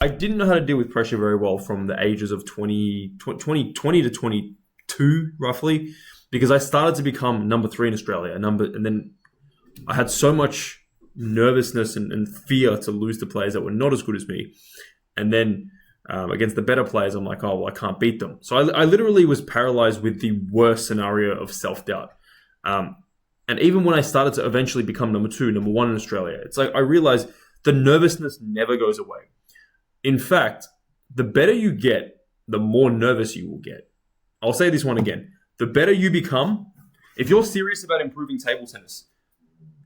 I didn't know how to deal with pressure very well from the ages of 20 to 22, roughly, because I started to become number three in Australia, and then I had so much nervousness and fear to lose to players that were not as good as me. And then against the better players, I'm like, oh, well, I can't beat them. So I literally was paralyzed with the worst scenario of self-doubt. And even when I started to eventually become number two, number one in Australia, it's like I realized the nervousness never goes away. In fact, the better you get, the more nervous you will get. I'll say this one again. The better you become, if you're serious about improving table tennis,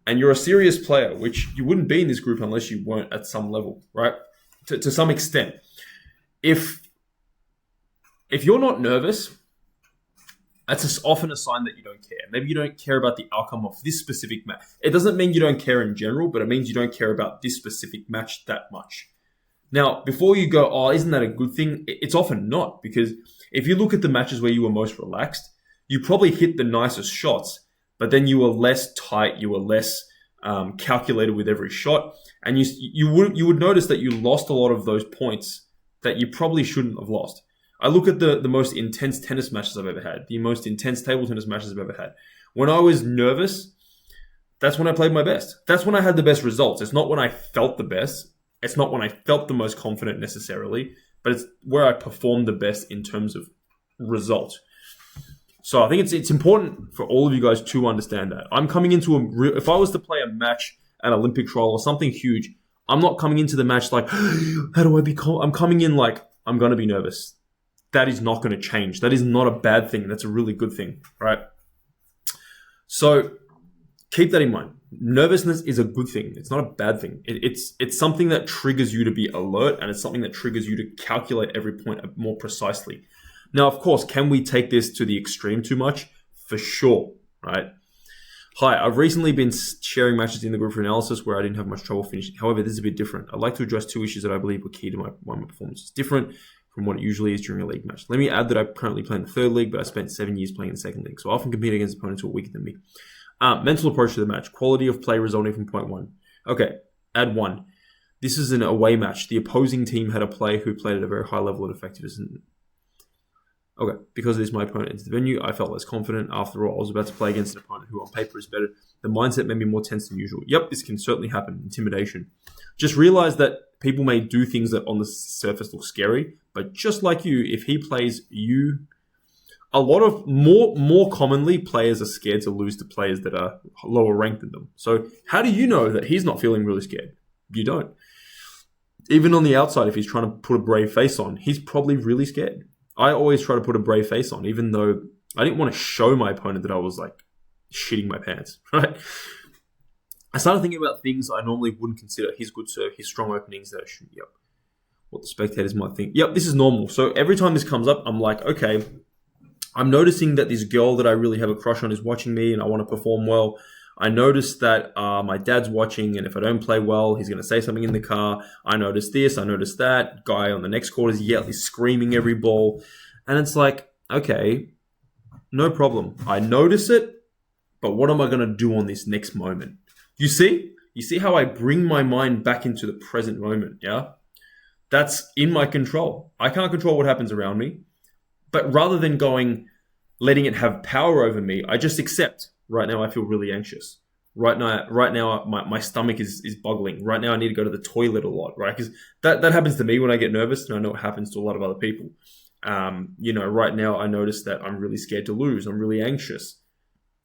and you're a serious player, which you wouldn't be in this group unless you weren't at some level, right? To some extent. If you're not nervous, that's often a sign that you don't care. Maybe you don't care about the outcome of this specific match. It doesn't mean you don't care in general, but it means you don't care about this specific match that much. Now, before you go, oh, isn't that a good thing? It's often not, because if you look at the matches where you were most relaxed, you probably hit the nicest shots, but then you were less tight, you were less calculated with every shot, and you would notice that you lost a lot of those points that you probably shouldn't have lost. I look at the most intense tennis matches I've ever had, the most intense table tennis matches I've ever had. When I was nervous, that's when I played my best. That's when I had the best results. It's not when I felt the best. It's not when I felt the most confident necessarily, but it's where I performed the best in terms of result. So I think it's important for all of you guys to understand that. I'm coming into if I was to play a match, an Olympic trial or something huge, I'm not coming into the match like, how do I be I'm coming in like, I'm going to be nervous. That is not going to change. That is not a bad thing. That's a really good thing, right? So keep that in mind. Nervousness is a good thing. It's not a bad thing. It's something that triggers you to be alert, and it's something that triggers you to calculate every point more precisely. Now, of course, can we take this to the extreme too much? For sure, right? Hi, I've recently been sharing matches in the group for analysis where I didn't have much trouble finishing. However, this is a bit different. I'd like to address two issues that I believe were key to why my performance is different from what it usually is during a league match. Let me add that I currently play in the third league, but I spent 7 years playing in the second league, so I often compete against opponents who are weaker than me. Mental approach to the match. Quality of play resulting from point one. Okay, add one. This is an away match. The opposing team had a player who played at a very high level of effectiveness. Okay, because it is my opponent into the venue, I felt less confident. After all, I was about to play against an opponent who on paper is better. The mindset made me more tense than usual. Yep, this can certainly happen. Intimidation. Just realize that people may do things that on the surface look scary, but just like you, if he plays you, a lot of more commonly, players are scared to lose to players that are lower ranked than them. So how do you know that he's not feeling really scared? You don't. Even on the outside, if he's trying to put a brave face on, he's probably really scared. I always try to put a brave face on, even though I didn't want to show my opponent that I was like shitting my pants, right? I started thinking about things I normally wouldn't consider: his good serve, his strong openings that I should, yep. What the spectators might think. Yep, this is normal. So every time this comes up, I'm like, okay, I'm noticing that this girl that I really have a crush on is watching me and I want to perform well. I noticed that my dad's watching, and if I don't play well, he's going to say something in the car. I noticed this, I noticed that. Guy on the next court is he's screaming every ball. And it's like, okay, no problem. I notice it, but what am I going to do on this next moment? You see? You see how I bring my mind back into the present moment, yeah? That's in my control. I can't control what happens around me. But rather than letting it have power over me, I just accept. Right now, I feel really anxious. Right now, my stomach is buggling. Right now, I need to go to the toilet a lot, right? Because that happens to me when I get nervous, and I know it happens to a lot of other people. Right now, I notice that I'm really scared to lose. I'm really anxious.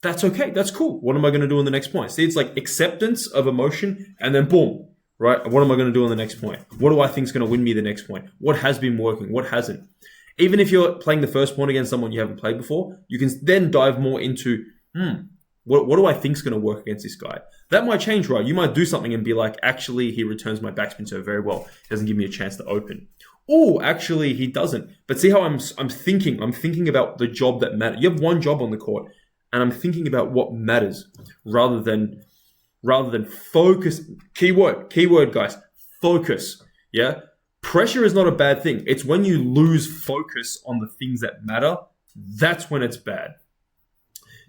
That's okay. That's cool. What am I going to do on the next point? See, it's like acceptance of emotion, and then boom, right? What am I going to do on the next point? What do I think is going to win me the next point? What has been working? What hasn't? Even if you're playing the first point against someone you haven't played before, you can then dive more into, what do I think is going to work against this guy? That might change, right? You might do something and be like, actually, he returns my backspin serve very well. He doesn't give me a chance to open. Oh, actually, he doesn't. But see how I'm thinking? I'm thinking about the job that matters. You have one job on the court, and I'm thinking about what matters rather than focus. Keyword, guys, focus. Yeah. Pressure is not a bad thing. It's when you lose focus on the things that matter. That's when it's bad.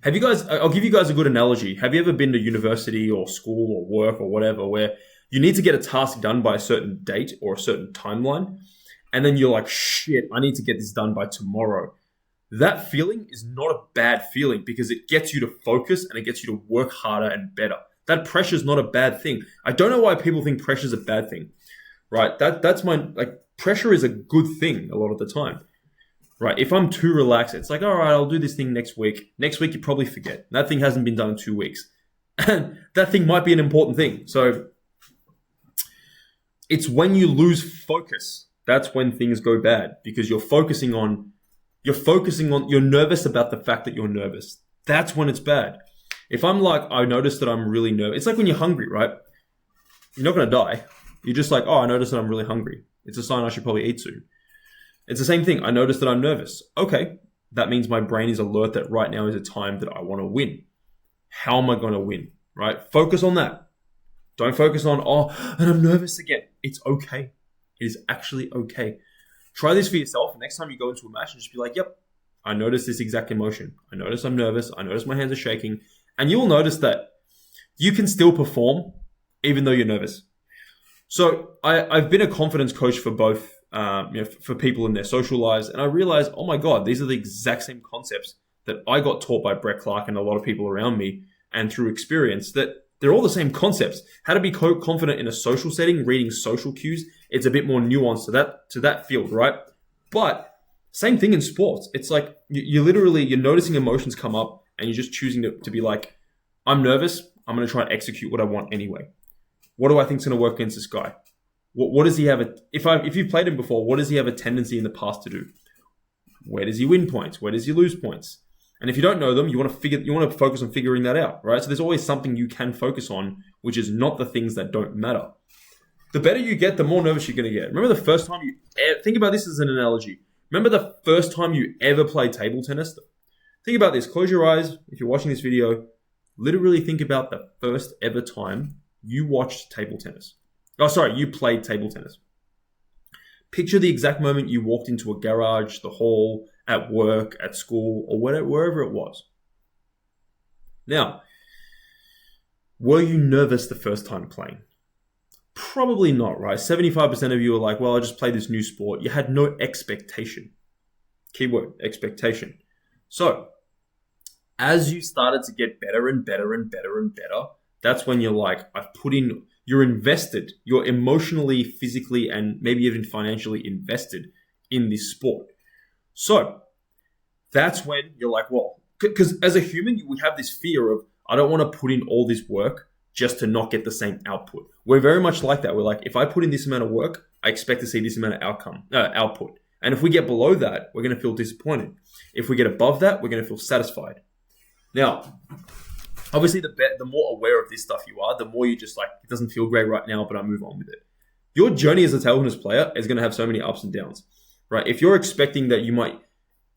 I'll give you guys a good analogy. Have you ever been to university or school or work or whatever where you need to get a task done by a certain date or a certain timeline. And then you're like, shit, I need to get this done by tomorrow. That feeling is not a bad feeling because it gets you to focus and it gets you to work harder and better. That pressure is not a bad thing. I don't know why people think pressure is a bad thing, right? That's pressure is a good thing a lot of the time, right? If I'm too relaxed, it's like, all right, I'll do this thing next week. Next week, you probably forget. That thing hasn't been done in 2 weeks. And that thing might be an important thing. So it's when you lose focus, that's when things go bad because you're nervous about the fact that you're nervous. That's when it's bad. If I'm like, I notice that I'm really nervous. It's like when you're hungry, right? You're not going to die. You're just like, oh, I notice that I'm really hungry. It's a sign I should probably eat soon. It's the same thing. I notice that I'm nervous. Okay, that means my brain is alert that right now is a time that I want to win. How am I going to win, right? Focus on that. Don't focus on, and I'm nervous again. It's okay. It is actually okay. Try this for yourself. Next time you go into a match, and just be like, yep, I notice this exact emotion. I notice I'm nervous. I notice my hands are shaking. And you'll notice that you can still perform even though you're nervous. So I've been a confidence coach for both, for people in their social lives. And I realized, oh my God, these are the exact same concepts that I got taught by Brett Clark and a lot of people around me and through experience, that they're all the same concepts. How to be confident in a social setting, reading social cues. It's a bit more nuanced to that field, right? But same thing in sports. It's like you're noticing emotions come up and you're just choosing to be like, I'm nervous. I'm going to try and execute what I want anyway. What do I think is going to work against this guy? What does he have? If you've played him before, what does he have a tendency in the past to do? Where does he win points? Where does he lose points? And if you don't know them, you want to focus on figuring that out, right? So there's always something you can focus on, which is not the things that don't matter. The better you get, the more nervous you're going to get. Remember the first time think about this as an analogy. Remember the first time you ever played table tennis? Think about this. Close your eyes. If you're watching this video, literally think about the first ever time you watched table tennis. You played table tennis. Picture the exact moment you walked into a garage, the hall, at work, at school, or wherever it was. Now, were you nervous the first time playing? Probably not, right? 75% of you are like, well, I just played this new sport. You had no expectation. Keyword, expectation. So, as you started to get better and better and better and better, that's when you're like, you're invested, you're emotionally, physically, and maybe even financially invested in this sport. So that's when you're like, well, because as a human, we have this fear of, I don't want to put in all this work just to not get the same output. We're very much like that. We're like, if I put in this amount of work, I expect to see this amount of output. And if we get below that, we're going to feel disappointed. If we get above that, we're going to feel satisfied. Now, obviously, the more aware of this stuff you are, the more you just like, it doesn't feel great right now, but I move on with it. Your journey as a table tennis player is going to have so many ups and downs, right? If you're expecting that you might,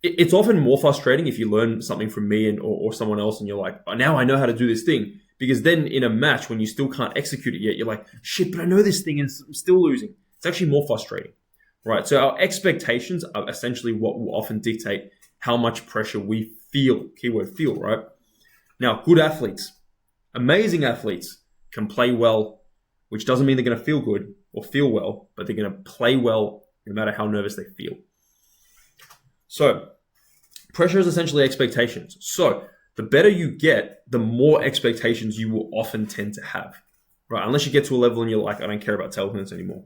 it's often more frustrating if you learn something from me or someone else and you're like, oh, now I know how to do this thing. Because then in a match, when you still can't execute it yet, you're like, shit, but I know this thing and I'm still losing. It's actually more frustrating, right? So our expectations are essentially what will often dictate how much pressure we feel. Keyword feel, right? Now, good athletes, amazing athletes can play well, which doesn't mean they're going to feel good or feel well, but they're going to play well no matter how nervous they feel. So pressure is essentially expectations. So the better you get, the more expectations you will often tend to have, right? Unless you get to a level and you're like, I don't care about table tennis anymore.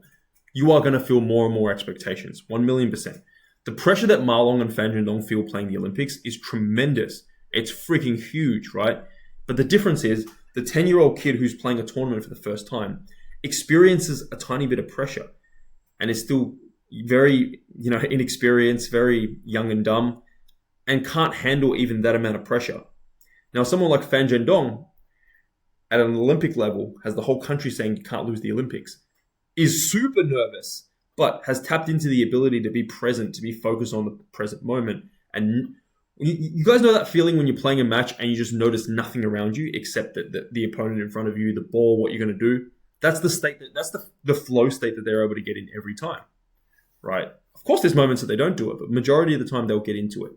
You are going to feel more and more expectations, 1,000,000%. The pressure that Ma Long and Fan Zhendong feel playing the Olympics is tremendous. It's freaking huge, right? But the difference is the 10-year-old kid who's playing a tournament for the first time experiences a tiny bit of pressure and is still very, inexperienced, very young and dumb, and can't handle even that amount of pressure. Now, someone like Fan Zhendong at an Olympic level has the whole country saying you can't lose the Olympics, is super nervous, but has tapped into the ability to be present, to be focused on the present moment. And you guys know that feeling when you're playing a match and you just notice nothing around you except the opponent in front of you, the ball, what you're going to do. That's the state that's the flow state that they're able to get in every time, right? Of course, there's moments that they don't do it, but majority of the time they'll get into it,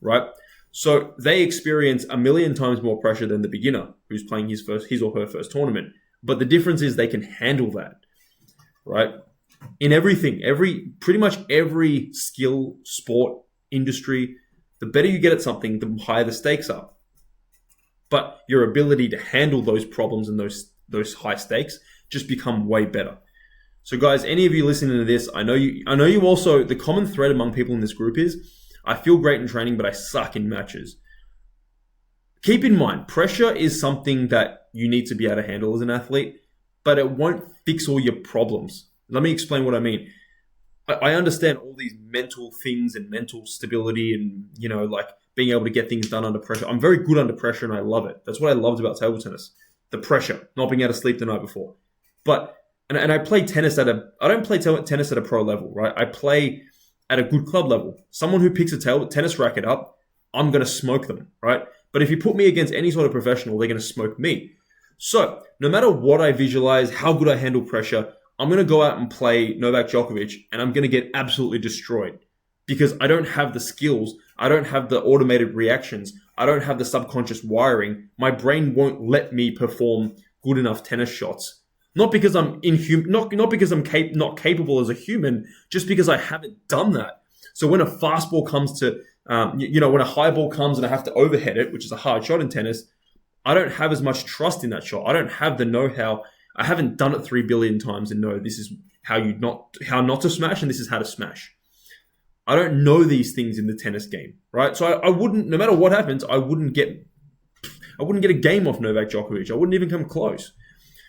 right? So they experience 1,000,000 times more pressure than the beginner who's playing his or her first tournament. But the difference is they can handle that, right? In everything, pretty much every skill, sport, industry, the better you get at something, the higher the stakes are. But your ability to handle those problems and those high stakes just become way better. So guys, any of you listening to this, I know you also, the common thread among people in this group is, I feel great in training, but I suck in matches. Keep in mind, pressure is something that you need to be able to handle as an athlete, but it won't fix all your problems. Let me explain what I mean. I understand all these mental things and mental stability and, like being able to get things done under pressure. I'm very good under pressure and I love it. That's what I loved about table tennis. The pressure, not being able to sleep the night before. But, and I play tennis I don't play tennis at a pro level, right? I play at a good club level. Someone who picks a tennis racket up, I'm going to smoke them, right? But if you put me against any sort of professional, they're going to smoke me. So no matter what I visualize, how good I handle pressure, I'm going to go out and play Novak Djokovic and I'm going to get absolutely destroyed because I don't have the skills. I don't have the automated reactions. I don't have the subconscious wiring. My brain won't let me perform good enough tennis shots. Not because I'm not because I'm not capable as a human, just because I haven't done that. So when a fastball comes to, when a high ball comes and I have to overhead it, which is a hard shot in tennis, I don't have as much trust in that shot. I don't have the know-how. I haven't done it 3 billion times and know this is how not to smash and this is how to smash. I don't know these things in the tennis game, right? So I wouldn't, no matter what happens, I wouldn't get a game off Novak Djokovic. I wouldn't even come close.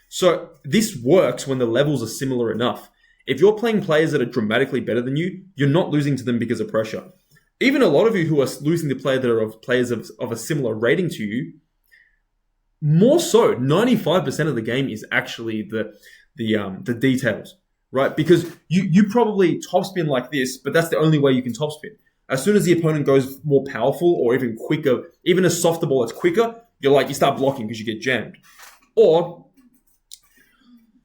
So this works when the levels are similar enough. If you're playing players that are dramatically better than you, you're not losing to them because of pressure. Even a lot of you who are losing to players that are players of a similar rating to you, more so, 95% of the game is actually the details, right? Because you probably topspin like this, but that's the only way you can topspin. As soon as the opponent goes more powerful or even quicker, even a softer ball that's quicker, you start blocking because you get jammed. Or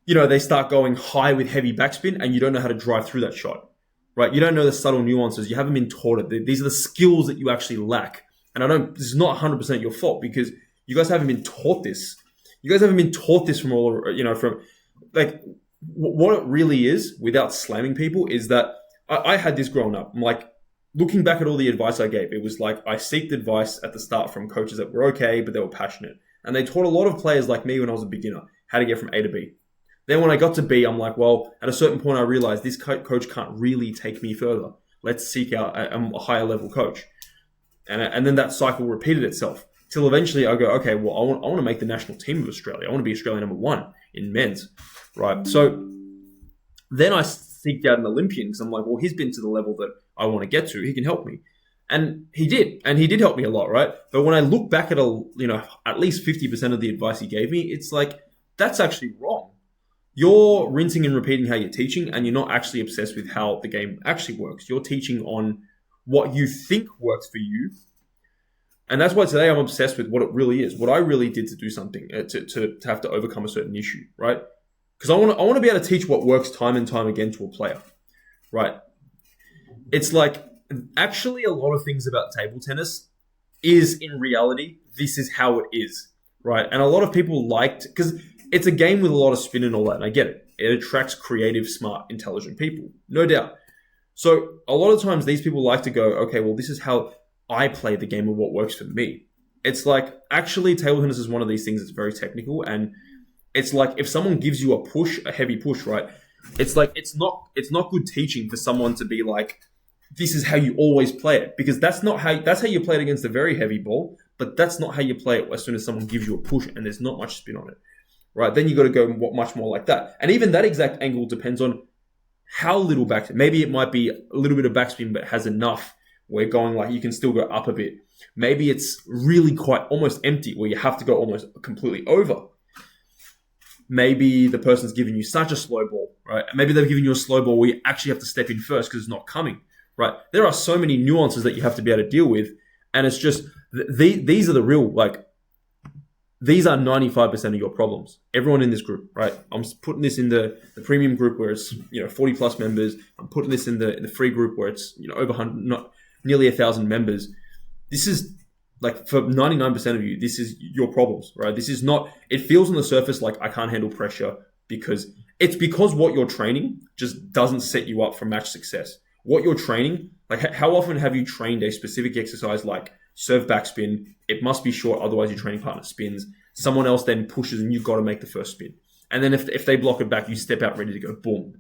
they start going high with heavy backspin and you don't know how to drive through that shot, right? You don't know the subtle nuances. You haven't been taught it. These are the skills that you actually lack. And this is not 100% your fault because you guys haven't been taught this. You guys haven't been taught this from what it really is without slamming people is that I had this growing up. I'm like, looking back at all the advice I gave, it was like I seeked advice at the start from coaches that were okay, but they were passionate. And they taught a lot of players like me when I was a beginner how to get from A to B. Then when I got to B, I'm like, well, at a certain point, I realized this coach can't really take me further. Let's seek out a higher level coach. And then that cycle repeated itself till eventually I go, okay, well, I want to make the national team of Australia. I want to be Australia number 1 in men's, right? So then I seeked out an Olympian because I'm like, well, he's been to the level that I want to get to. He can help me. And he did. And he did help me a lot, right? But when I look back at at least 50% of the advice he gave me, it's like, that's actually wrong. You're rinsing and repeating how you're teaching, and you're not actually obsessed with how the game actually works. You're teaching on what you think works for you. And that's why today I'm obsessed with what it really is, what I really did to do something, to have to overcome a certain issue, right? Because I want to be able to teach what works time and time again to a player, right? It's like, actually a lot of things about table tennis is in reality, this is how it is, right? And a lot of people because it's a game with a lot of spin and all that, and I get it. It attracts creative, smart, intelligent people, no doubt. So a lot of times these people like to go, okay, well, this is how I play the game of what works for me. It's like, actually, table tennis is one of these things that's very technical, and it's like if someone gives you a heavy push, right? It's like it's not good teaching for someone to be like, this is how you always play it, because that's how you play it against a very heavy ball, but that's not how you play it as soon as someone gives you a push and there's not much spin on it. Right, then you got to go much more like that. And even that exact angle depends on how little backspin. Maybe it might be a little bit of backspin, but has enough where going like you can still go up a bit. Maybe it's really quite almost empty where you have to go almost completely over. Maybe the person's giving you such a slow ball, right? Maybe they've given you a slow ball where you actually have to step in first because it's not coming, right? There are so many nuances that you have to be able to deal with. And it's just, these are the real, these are 95% of your problems. Everyone in this group, right? I'm putting this in the premium group where it's 40 plus members. I'm putting this in the free group where it's over 100, not nearly 1,000 members. This is like for 99% of you, this is your problems, right? This is not, it feels on the surface like I can't handle pressure because what you're training just doesn't set you up for match success. What you're training, like how often have you trained a specific exercise like serve backspin? It must be short, otherwise your training partner spins. Someone else then pushes and you've got to make the first spin. And then if they block it back, you step out ready to go, boom.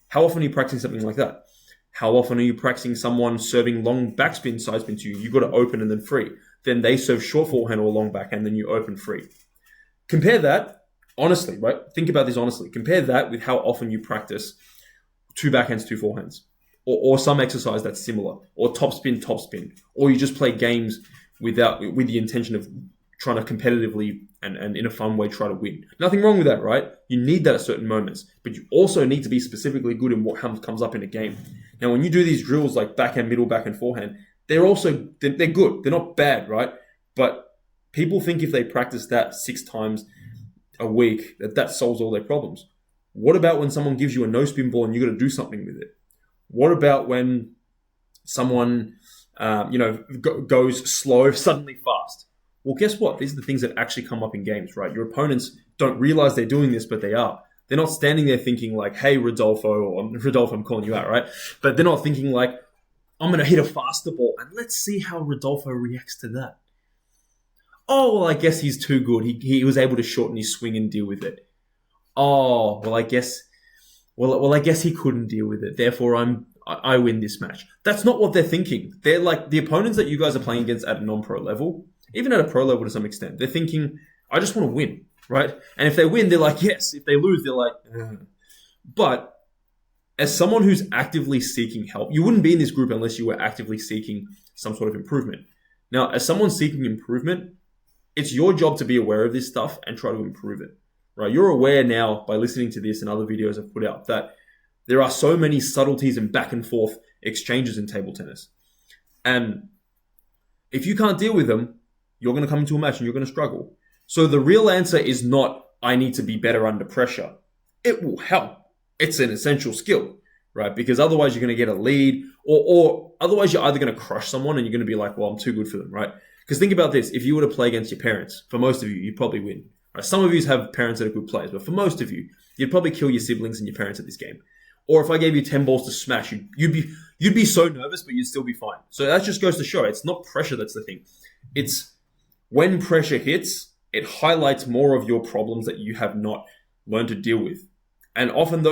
How often are you practicing something like that? How often are you practicing someone serving long backspin, side spin to you? You've got to open and then free. Then they serve short forehand or long backhand, then you open free. Compare that, honestly, right? Think about this honestly. Compare that with how often you practice two backhands, two forehands, or some exercise that's similar, or top spin, or you just play games with the intention of trying to competitively and in a fun way try to win. Nothing wrong with that, right? You need that at certain moments, but you also need to be specifically good in what comes up in a game. Now, when you do these drills like backhand, middle, backhand, forehand, they're good. They're not bad, right? But people think if they practice that 6 times a week, that solves all their problems. What about when someone gives you a no spin ball and you got to do something with it? What about when someone, goes slow, suddenly fast? Well, guess what? These are the things that actually come up in games, right? Your opponents don't realize they're doing this, but they are. They're not standing there thinking like, hey, Rodolfo, I'm calling you out, right? But they're not thinking like, I'm going to hit a faster ball, and let's see how Rodolfo reacts to that. Oh, well, I guess he's too good. He was able to shorten his swing and deal with it. Oh, well, I guess he couldn't deal with it. Therefore, I win this match. That's not what they're thinking. They're like the opponents that you guys are playing against at a non-pro level, even at a pro level to some extent. They're thinking, I just want to win, right? And if they win, they're like, yes. If they lose, they're like, But as someone who's actively seeking help, you wouldn't be in this group unless you were actively seeking some sort of improvement. Now, as someone seeking improvement, it's your job to be aware of this stuff and try to improve it, right? You're aware now by listening to this and other videos I've put out that there are so many subtleties and back and forth exchanges in table tennis. And if you can't deal with them, you're going to come into a match and you're going to struggle. So the real answer is not, I need to be better under pressure. It will help. It's an essential skill, right? Because otherwise you're going to get a lead or otherwise you're either going to crush someone and you're going to be like, well, I'm too good for them, right? Because think about this. If you were to play against your parents, for most of you, you'd probably win. Right? Some of you have parents that are good players, but for most of you, you'd probably kill your siblings and your parents at this game. Or if I gave you 10 balls to smash, you'd be so nervous, but you'd still be fine. So that just goes to show it's not pressure that's the thing. It's when pressure hits, it highlights more of your problems that you have not learned to deal with. And often,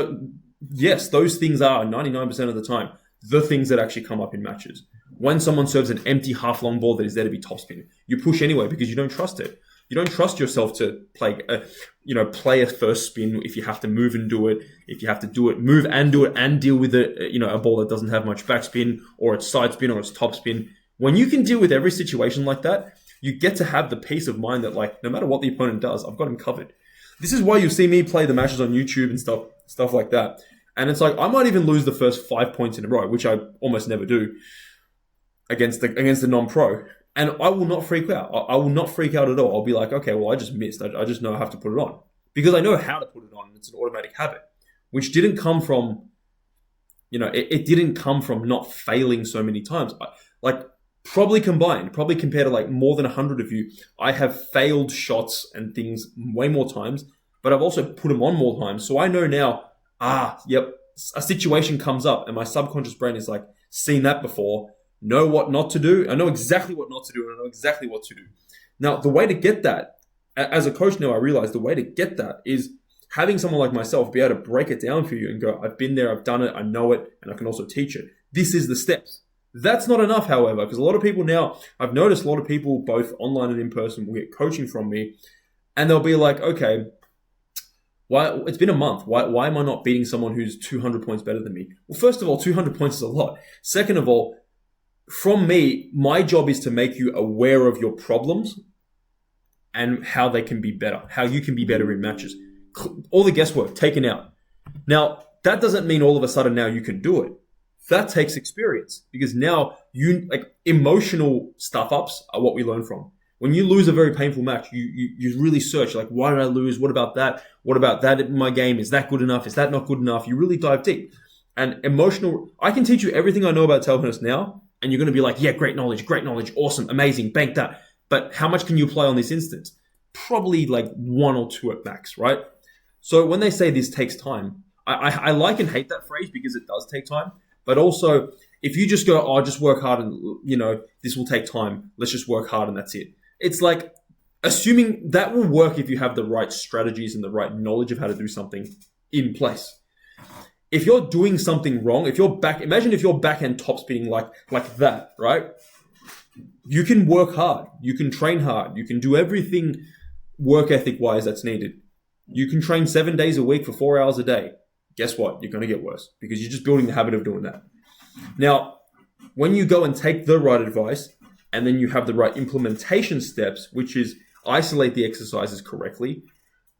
those things are 99% of the time the things that actually come up in matches. When someone serves an empty half-long ball that is there to be topspin, you push anyway because you don't trust it. You don't trust yourself to play a first spin if you have to move and do it. If you have to move and do it and deal with a ball that doesn't have much backspin or it's side spin or it's topspin. When you can deal with every situation like that, you get to have the peace of mind that like, no matter what the opponent does, I've got him covered. This is why you see me play the matches on YouTube and stuff like that. And it's like, I might even lose the first 5 points in a row, which I almost never do against the non-pro. And I will not freak out. I will not freak out at all. I'll be like, okay, well, I just missed. I just know I have to put it on. Because I know how to put it on. It's an automatic habit, which didn't come from, it didn't come from not failing so many times. Probably compared to like more than 100 of you, I have failed shots and things way more times, but I've also put them on more times. So I know now, a situation comes up and my subconscious brain is like, seen that before, know what not to do. I know exactly what not to do and I know exactly what to do. Now, the way to get that, as a coach now, I realize the way to get that is having someone like myself be able to break it down for you and go, I've been there, I've done it, I know it, and I can also teach it. This is the steps. That's not enough, however, because a lot of people now, I've noticed a lot of people, both online and in person, will get coaching from me, and they'll be like, okay, it's been a month. Why am I not beating someone who's 200 points better than me? Well, first of all, 200 points is a lot. Second of all, from me, my job is to make you aware of your problems and how they can be better, how you can be better in matches. All the guesswork taken out. Now, that doesn't mean all of a sudden now you can do it. That takes experience because now emotional stuff-ups are what we learn from. When you lose a very painful match, you really search, like, why did I lose? What about that? What about that in my game? Is that good enough? Is that not good enough? You really dive deep. And I can teach you everything I know about table tennis now, and you're going to be like, yeah, great knowledge, awesome, amazing, bank that. But how much can you apply on this instance? Probably like 1 or 2 at max, right? So when they say this takes time, I like and hate that phrase because it does take time. But also, if you just go, oh, just work hard and, this will take time. Let's just work hard and that's it. It's like assuming that will work if you have the right strategies and the right knowledge of how to do something in place. If you're doing something wrong, imagine if your backhand topspinning like that, right? You can work hard. You can train hard. You can do everything work ethic wise that's needed. You can train 7 days a week for 4 hours a day. Guess what? You're going to get worse because you're just building the habit of doing that. Now, when you go and take the right advice and then you have the right implementation steps, which is isolate the exercises correctly,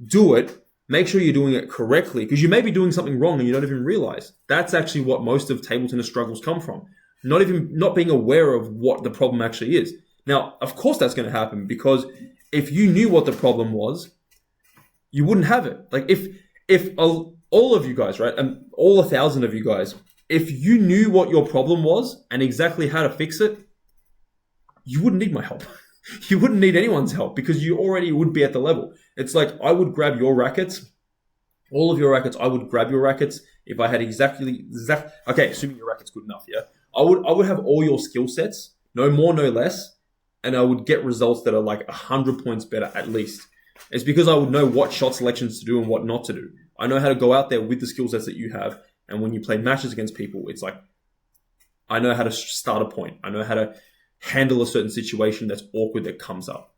do it, make sure you're doing it correctly because you may be doing something wrong and you don't even realize. That's actually what most of table tennis struggles come from. Not being aware of what the problem actually is. Now, of course that's going to happen because if you knew what the problem was, you wouldn't have it. Like if all of you guys, right, and all 1,000 of you guys, if you knew what your problem was and exactly how to fix it, you wouldn't need my help. You wouldn't need anyone's help because you already would be at the level. It's like I would grab your rackets, all of your rackets. I would grab your rackets if I had okay, assuming your racket's good enough, yeah. I would have all your skill sets, no more, no less, and I would get results that are like 100 points better at least. It's because I would know what shot selections to do and what not to do. I know how to go out there with the skill sets that you have, and when you play matches against people, it's like I know how to start a point. I know how to handle a certain situation that's awkward that comes up.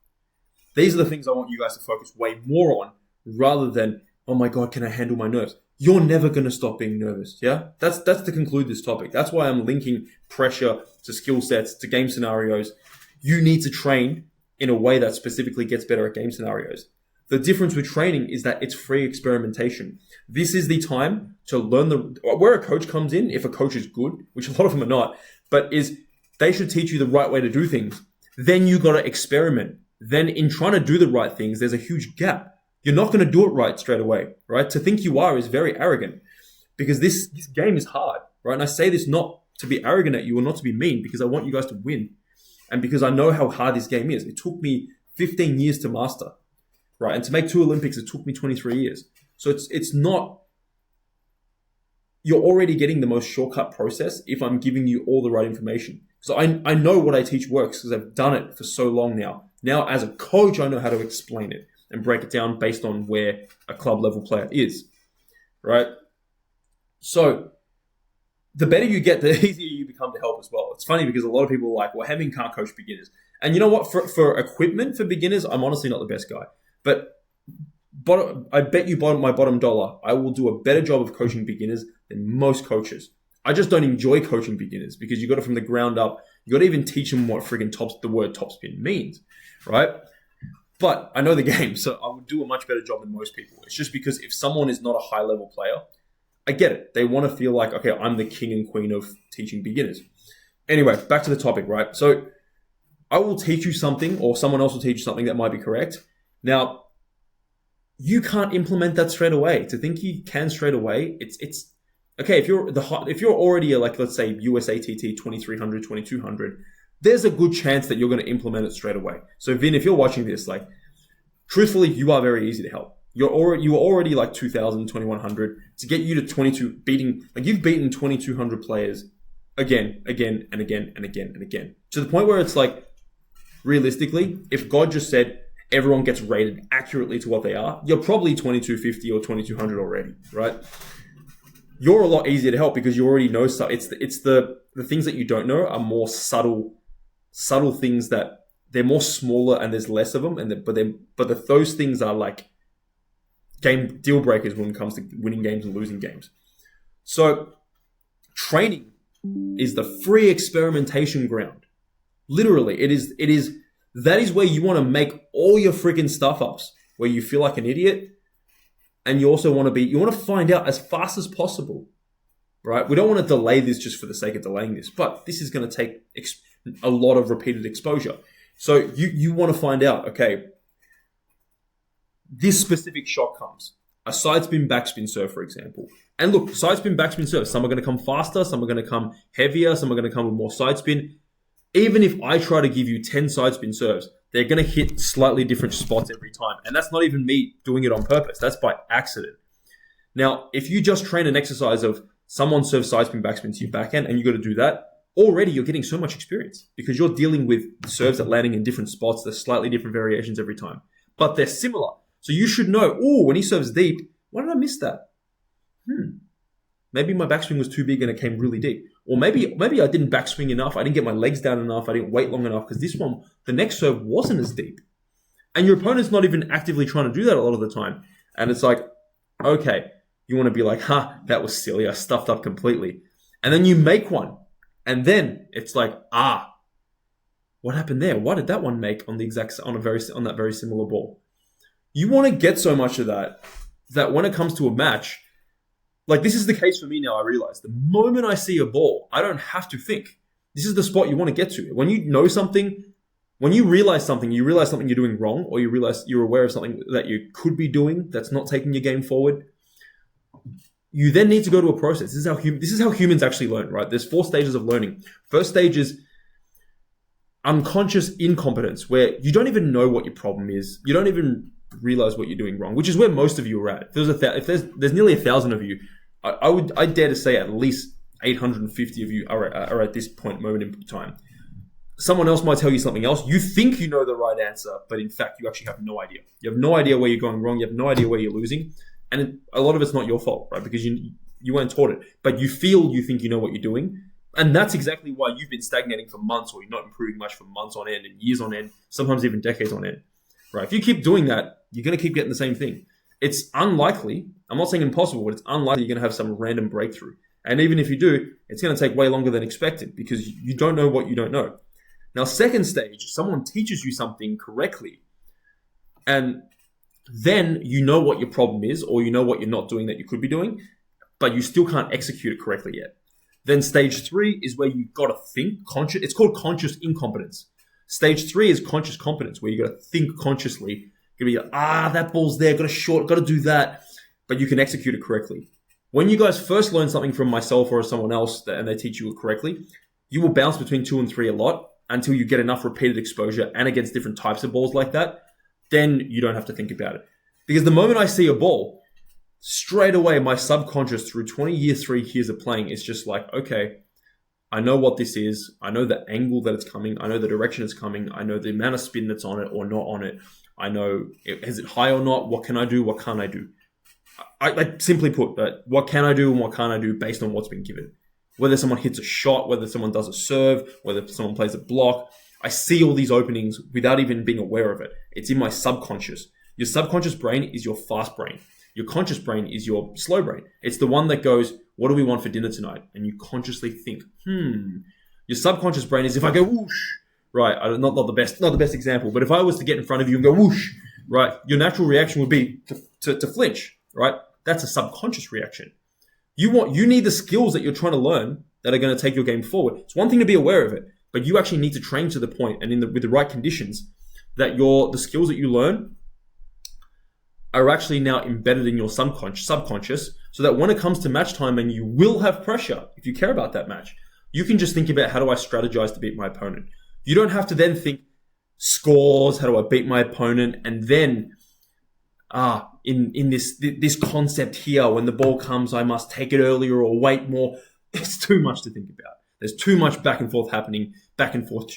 These are the things I want you guys to focus way more on rather than, oh my God, can I handle my nerves? You're never going to stop being nervous, yeah? That's to conclude this topic. That's why I'm linking pressure to skill sets, to game scenarios. You need to train in a way that specifically gets better at game scenarios. The difference with training is that it's free experimentation. This is the time to learn where a coach comes in, if a coach is good, which a lot of them are not, but they should teach you the right way to do things. Then you got to experiment. Then in trying to do the right things, there's a huge gap. You're not going to do it right straight away, right? To think you are is very arrogant because this game is hard, right? And I say this not to be arrogant at you or not to be mean because I want you guys to win. And because I know how hard this game is. It took me 15 years to master, right? And to make 2 Olympics, it took me 23 years. So it's not, you're already getting the most shortcut process if I'm giving you all the right information. So I know what I teach works because I've done it for so long now. Now, as a coach, I know how to explain it and break it down based on where a club level player is, right? So the better you get, the easier you become to help as well. It's funny because a lot of people are like, well, Hemming can't coach beginners. And you know what? For equipment for beginners, I'm honestly not the best guy. But I bet you my bottom dollar, I will do a better job of coaching beginners than most coaches. I just don't enjoy coaching beginners because you got it from the ground up. You got to even teach them what friggin' the word topspin means, right? But I know the game, so I would do a much better job than most people. It's just because if someone is not a high-level player, I get it. They want to feel like, okay, I'm the king and queen of teaching beginners. Anyway, back to the topic, right? So I will teach you something or someone else will teach you something that might be correct. Now, you can't implement that straight away. To think you can straight away, it's okay. If you're already like, let's say USATT 2300, 2200, there's a good chance that you're going to implement it straight away. So Vin, if you're watching this, like, truthfully, you are very easy to help. You were already like 2000, 2100 to get you to 22 you've beaten 2200 players again and again and again and again to the point where it's like, realistically, if God just said everyone gets rated accurately to what they are, you're probably 2250 or 2200 already, right? You're a lot easier to help because you already know stuff. It's the things that you don't know are more subtle things that they're more smaller and there's less of them, but those things are like game deal breakers when it comes to winning games and losing games. So training is the free experimentation ground. Literally, that is where you want to make all your freaking stuff ups, where you feel like an idiot, and you also want to find out as fast as possible, right? We don't want to delay this just for the sake of delaying this, but this is going to take a lot of repeated exposure. So you want to find out, okay, this specific shot comes. A side spin, backspin serve, for example. And look, side spin, backspin serve, some are going to come faster, some are going to come heavier, some are going to come with more side spin. Even if I try to give you 10 side spin serves, they're going to hit slightly different spots every time. And that's not even me doing it on purpose. That's by accident. Now, if you just train an exercise of someone serves side spin backspin to your backhand and you got to do that, already you're getting so much experience because you're dealing with serves that landing in different spots. There's slightly different variations every time, but they're similar. So you should know, when he serves deep, why did I miss that? Maybe my backswing was too big and it came really deep. Or maybe I didn't backswing enough. I didn't get my legs down enough. I didn't wait long enough because this one, the next serve wasn't as deep. And your opponent's not even actively trying to do that a lot of the time. And it's like, okay, you want to be like, that was silly. I stuffed up completely. And then you make one. And then it's like, what happened there? Why did that one make on that very similar ball? You want to get so much of that when it comes to a match, like this is the case for me now, I realize. The moment I see a ball, I don't have to think. This is the spot you want to get to. When you know something, when you realize something you're doing wrong, or you realize you're aware of something that you could be doing that's not taking your game forward, you then need to go to a process. This is how humans actually learn, right? There's 4 stages of learning. First stage is unconscious incompetence, where you don't even know what your problem is. You don't even realize what you're doing wrong, which is where most of you are at. If there's nearly 1,000 of you, I dare to say at least 850 of you are at this moment in time. Someone else might tell you something else. You think you know the right answer, but in fact, you actually have no idea. You have no idea where you're going wrong. You have no idea where you're losing. And a lot of it's not your fault, right? Because you weren't taught it. But you think you know what you're doing. And that's exactly why you've been stagnating for months, or you're not improving much for months on end and years on end, sometimes even decades on end, right? If you keep doing that, you're going to keep getting the same thing. It's unlikely, I'm not saying impossible, but it's unlikely you're going to have some random breakthrough. And even if you do, it's going to take way longer than expected because you don't know what you don't know. Now, second stage, someone teaches you something correctly, and then you know what your problem is, or you know what you're not doing that you could be doing, but you still can't execute it correctly yet. Then stage 3 is where you got to think conscious. It's called conscious incompetence. Stage 3 is conscious competence, where you got to think consciously. You're going to be like, that ball's there, got to do that, but you can execute it correctly. When you guys first learn something from myself or someone else and they teach you it correctly, you will bounce between 2 and 3 a lot until you get enough repeated exposure and against different types of balls like that. Then you don't have to think about it. Because the moment I see a ball, straight away my subconscious through 3 years of playing is just like, okay, I know what this is. I know the angle that it's coming. I know the direction it's coming. I know the amount of spin that's on it or not on it. I know, is it high or not? What can I do? What can't I do? I simply put, what can I do and what can't I do based on what's been given? Whether someone hits a shot, whether someone does a serve, whether someone plays a block. I see all these openings without even being aware of it. It's in my subconscious. Your subconscious brain is your fast brain. Your conscious brain is your slow brain. It's the one that goes, what do we want for dinner tonight? And you consciously think, Your subconscious brain is if I go whoosh, right? Not the best example, but if I was to get in front of you and go whoosh, right? Your natural reaction would be to flinch, right? That's a subconscious reaction. You need the skills that you're trying to learn that are going to take your game forward. It's one thing to be aware of it, but you actually need to train to the point and with the right conditions that the skills that you learn are actually now embedded in your subconscious, so that when it comes to match time and you will have pressure, if you care about that match, you can just think about, how do I strategize to beat my opponent? You don't have to then think scores, how do I beat my opponent, and then in this concept here, when the ball comes, I must take it earlier or wait more. It's too much to think about. There's too much back and forth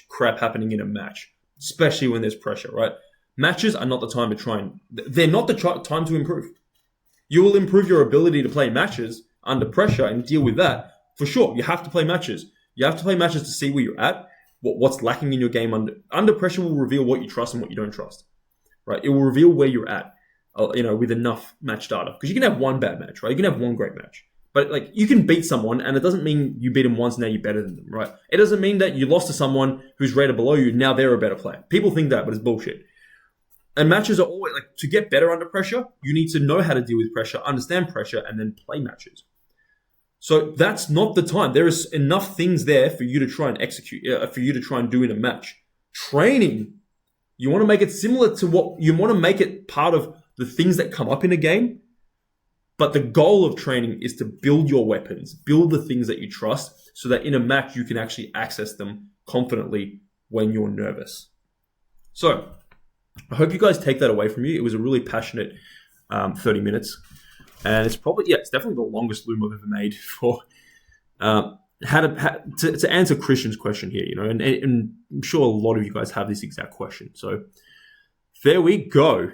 crap happening in a match, especially when there's pressure, right? Matches are not the time to they're not the time to improve. You will improve your ability to play matches under pressure and deal with that. For sure, you have to play matches. You have to play matches to see where you're at, what's lacking in your game. Under pressure will reveal what you trust and what you don't trust, right? It will reveal where you're at, with enough match data. Because you can have one bad match, right? You can have one great match. But you can beat someone, and it doesn't mean you beat them once, now you're better than them, right? It doesn't mean that you lost to someone who's rated below you, now they're a better player. People think that, but it's bullshit. And matches are always, to get better under pressure, you need to know how to deal with pressure, understand pressure, and then play matches. So that's not the time. There is enough things there for you to try and execute, for you to try and do in a match. Training, you want to make it similar to you want to make it part of the things that come up in a game. But the goal of training is to build your weapons, build the things that you trust, so that in a match you can actually access them confidently when you're nervous. So I hope you guys take that away from you. It was a really passionate 30 minutes. And it's probably, it's definitely the longest loom I've ever made for to answer Christian's question here, and I'm sure a lot of you guys have this exact question. So there we go.